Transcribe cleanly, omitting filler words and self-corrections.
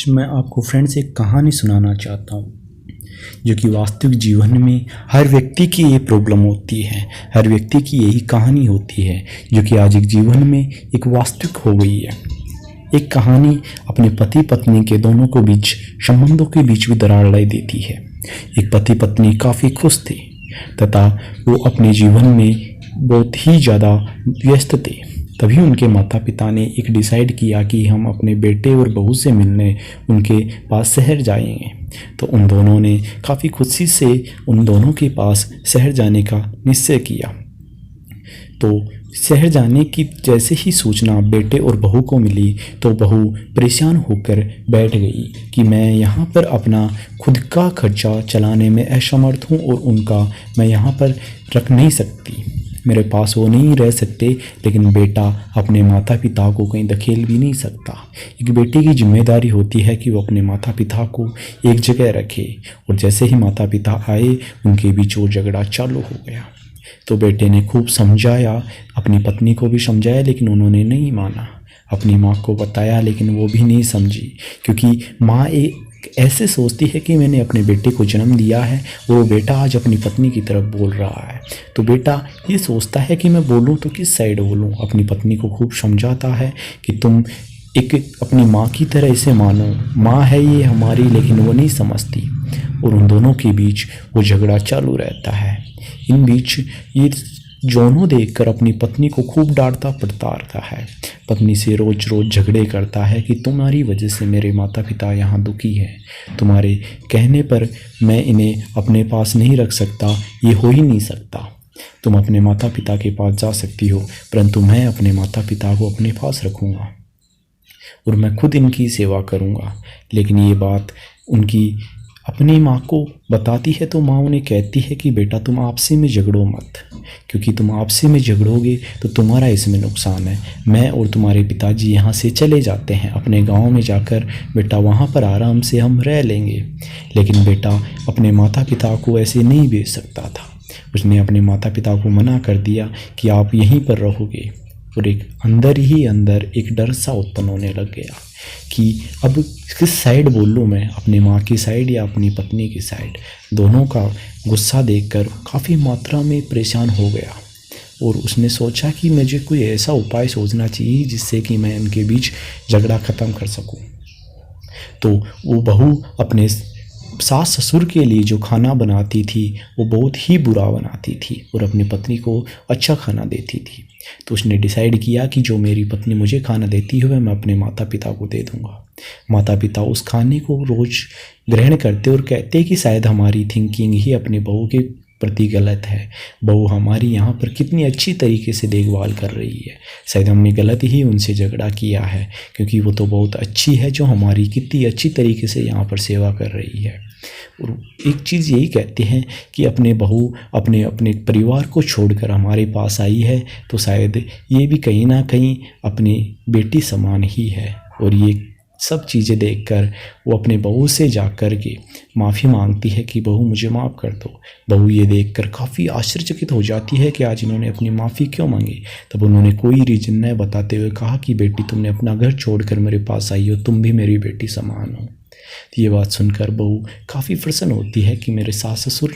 आज मैं आपको फ्रेंड्स एक कहानी सुनाना चाहता हूँ जो कि वास्तविक जीवन में हर व्यक्ति की ये प्रॉब्लम होती है। हर व्यक्ति की यही कहानी होती है जो कि आज एक जीवन में एक वास्तविक हो गई है। एक कहानी अपने पति पत्नी के दोनों को बीच संबंधों के बीच भी दरार लाई देती है। एक पति पत्नी काफ़ी खुश थे तथा वो अपने जीवन में बहुत ही ज़्यादा व्यस्त थे। तभी उनके माता पिता ने एक डिसाइड किया कि हम अपने बेटे और बहू से मिलने उनके पास शहर जाएंगे। तो उन दोनों ने काफ़ी खुशी से उन दोनों के पास शहर जाने का निश्चय किया। तो शहर जाने की जैसे ही सूचना बेटे और बहू को मिली तो बहू परेशान होकर बैठ गई कि मैं यहाँ पर अपना खुद का खर्चा चलाने में असमर्थ हूँ और उनका मैं यहाँ पर रख नहीं सकती। मेरे पास वो नहीं रह सकते, लेकिन बेटा अपने माता पिता को कहीं धकेल भी नहीं सकता। एक बेटे की जिम्मेदारी होती है कि वो अपने माता पिता को एक जगह रखे। और जैसे ही माता पिता आए उनके बीच वो झगड़ा चालू हो गया। तो बेटे ने खूब समझाया, अपनी पत्नी को भी समझाया, लेकिन उन्होंने नहीं माना। अपनी माँ को बताया लेकिन वो भी नहीं समझी, क्योंकि माँ एक ऐसे सोचती है कि मैंने अपने बेटे को जन्म दिया है और वो बेटा आज अपनी पत्नी की तरफ बोल रहा है। तो बेटा ये सोचता है कि मैं बोलूँ तो किस साइड बोलूँ। अपनी पत्नी को खूब समझाता है कि तुम एक अपनी माँ की तरह इसे मानो, माँ है ये हमारी, लेकिन वो नहीं समझती। और उन दोनों के बीच वो झगड़ा चालू रहता है। इन बीच ये दोनों देखकर अपनी पत्नी को खूब डांटता फटकारता है। पत्नी से रोज रोज झगड़े करता है कि तुम्हारी वजह से मेरे माता पिता यहाँ दुखी हैं। तुम्हारे कहने पर मैं इन्हें अपने पास नहीं रख सकता, ये हो ही नहीं सकता। तुम अपने माता पिता के पास जा सकती हो, परंतु मैं अपने माता पिता को अपने पास रखूँगा और मैं खुद इनकी सेवा करूँगा। लेकिन ये बात उनकी अपनी माँ को बताती है तो माँ उन्हें कहती है कि बेटा तुम आपसी में झगड़ो मत, क्योंकि तुम आपसी में झगड़ोगे तो तुम्हारा इसमें नुकसान है। मैं और तुम्हारे पिताजी यहाँ से चले जाते हैं अपने गांव में जाकर, बेटा वहाँ पर आराम से हम रह लेंगे। लेकिन बेटा अपने माता पिता को ऐसे नहीं भेज सकता था। उसने अपने माता पिता को मना कर दिया कि आप यहीं पर रहोगे। और एक अंदर ही अंदर एक डर सा उत्पन्न होने लग गया कि अब किस साइड बोल लूँ मैं, अपनी माँ की साइड या अपनी पत्नी की साइड। दोनों का गुस्सा देखकर काफ़ी मात्रा में परेशान हो गया और उसने सोचा कि मुझे कोई ऐसा उपाय सोचना चाहिए जिससे कि मैं इनके बीच झगड़ा ख़त्म कर सकूं। तो वो बहू अपने सास ससुर के लिए जो खाना बनाती थी वो बहुत ही बुरा बनाती थी और अपनी पत्नी को अच्छा खाना देती थी। तो उसने डिसाइड किया कि जो मेरी पत्नी मुझे खाना देती है वह मैं अपने माता पिता को दे दूंगा। माता पिता उस खाने को रोज़ ग्रहण करते और कहते कि शायद हमारी थिंकिंग ही अपने बहू के प्रति गलत है। बहू हमारी यहाँ पर कितनी अच्छी तरीके से देखभाल कर रही है, शायद हमने गलत ही उनसे झगड़ा किया है, क्योंकि वो तो बहुत अच्छी है जो हमारी कितनी अच्छी तरीके से यहाँ पर सेवा कर रही है। और एक चीज़ यही कहते हैं कि अपने बहू अपने अपने परिवार को छोड़कर हमारे पास आई है तो शायद ये भी कहीं ना कहीं अपनी बेटी समान ही है। और ये सब चीज़ें देखकर वो अपने बहू से जाकर के माफ़ी मांगती है कि बहू मुझे माफ़ कर दो। बहू ये देखकर काफ़ी आश्चर्यचकित हो जाती है कि आज इन्होंने अपनी माफ़ी क्यों मांगी। तब उन्होंने कोई रीज़न न बताते हुए कहा कि बेटी तुमने अपना घर छोड़कर मेरे पास आई हो, तुम भी मेरी बेटी समान हो। ये बात सुनकर बहू काफ़ी प्रसन्न होती है कि मेरे सास ससुर